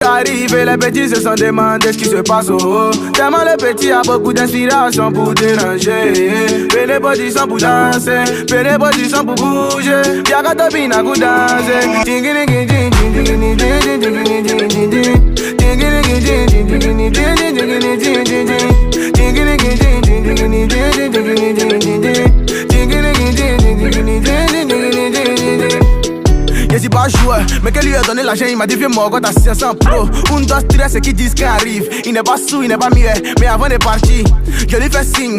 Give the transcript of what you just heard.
arrive et les petits se sont demandés ce qui se passe au haut. Tellement le petit a beaucoup d'inspiration pour déranger. Fais les body sans pour danser, fais les body sans pour bouger. Y'a qu'à topiner à coup danser. Je suis pas joueur, mais qu'elle lui a donné l'argent, il m'a dit viens moi quand t'as 500 pro. Un, deux, trois, c'est qui disent qu'il arrive. Il n'est pas sous, il n'est pas muet, mais avant de partir, je lui fais signe.